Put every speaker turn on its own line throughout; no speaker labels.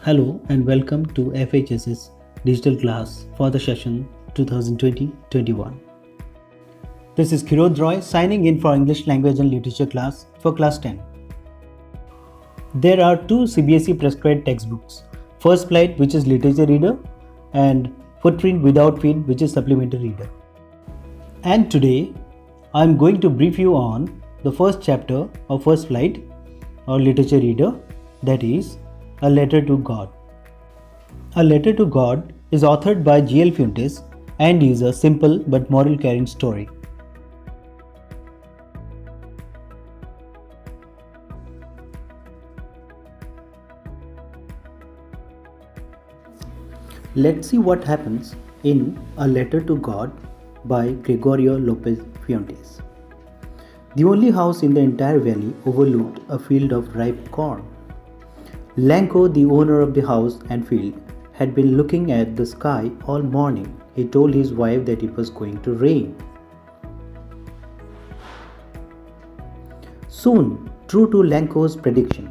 Hello and welcome to FHS's digital class for the session 2020-21. This is Kirod Roy signing in for English Language and Literature class for class 10. There are two CBSE prescribed textbooks, First Flight, which is Literature Reader, and Footprint Without Feet, which is Supplementary Reader. And today I am going to brief you on the first chapter of First Flight or Literature Reader, that is A Letter to God. A Letter to God is authored by G.L. Fuentes and is a simple but moral caring story. Let's see what happens in A Letter to God by Gregorio Lopez Fuentes. The only house in the entire valley overlooked a field of ripe corn. Lanko, the owner of the house and field, had been looking at the sky all morning. He told his wife that it was going to rain. Soon, true to Lanko's prediction,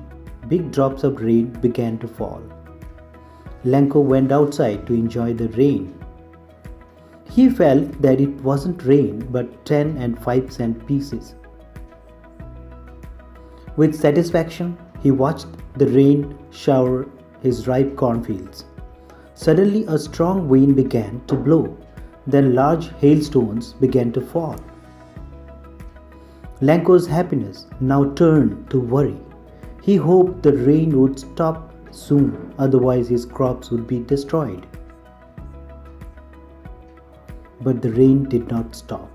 big drops of rain began to fall. Lanko went outside to enjoy the rain. He felt that it wasn't rain but 10 and 5 cent pieces. With satisfaction, he watched the rain shower his ripe cornfields. Suddenly a strong wind began to blow. Then large hailstones began to fall. Lanko's happiness now turned to worry. He hoped the rain would stop soon, otherwise his crops would be destroyed. But the rain did not stop.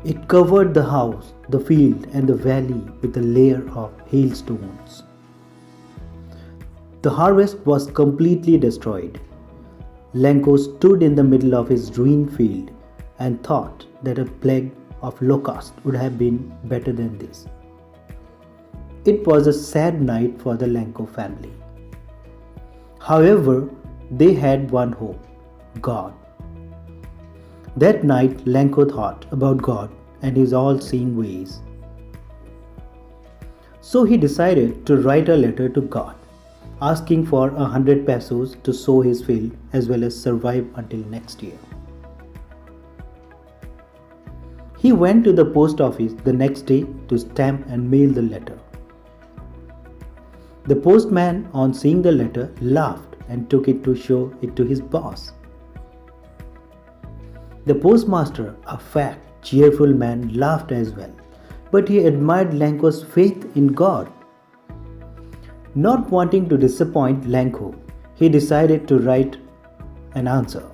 It covered the house, the field, and the valley with a layer of hailstones. The harvest was completely destroyed. Lanko stood in the middle of his ruined field and thought that a plague of locusts would have been better than this. It was a sad night for the Lanko family. However, they had one hope: God. That night, Lanko thought about God and his all-seeing ways. So he decided to write a letter to God, asking for 100 pesos to sow his field as well as survive until next year. He went to the post office the next day to stamp and mail the letter. The postman, on seeing the letter, laughed and took it to show it to his boss. The postmaster, a fat, cheerful man, laughed as well, but he admired Lanko's faith in God. Not wanting to disappoint Lanko, he decided to write an answer.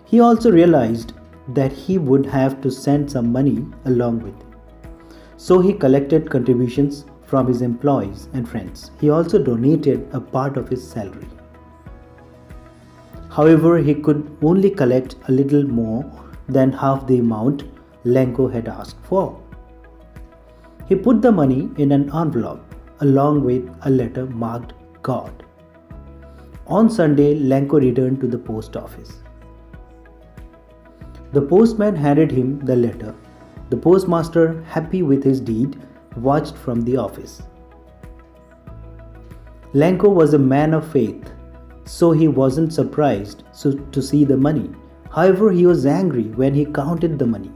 He also realized that he would have to send some money along with it. So he collected contributions from his employees and friends. He also donated a part of his salary. However, he could only collect a little more than half the amount Lanko had asked for. He put the money in an envelope along with a letter marked God. On Sunday, Lanko returned to the post office. The postman handed him the letter. The postmaster, happy with his deed, watched from the office. Lanko was a man of faith, so he wasn't surprised to see the money. However, he was angry when he counted the money.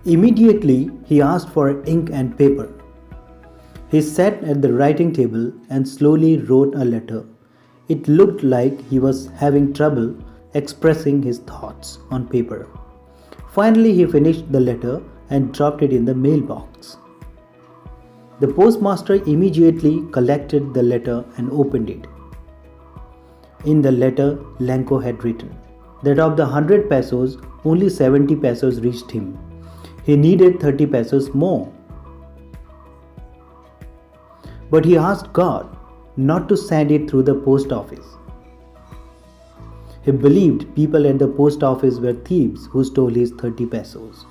Immediately, he asked for ink and paper. He sat at the writing table and slowly wrote a letter. It looked like he was having trouble expressing his thoughts on paper. Finally, he finished the letter and dropped it in the mailbox. The postmaster immediately collected the letter and opened it. In the letter, Lanko had written that of the 100 pesos, only 70 pesos reached him. He needed 30 pesos more. But he asked God not to send it through the post office. He believed people at the post office were thieves who stole his 30 pesos.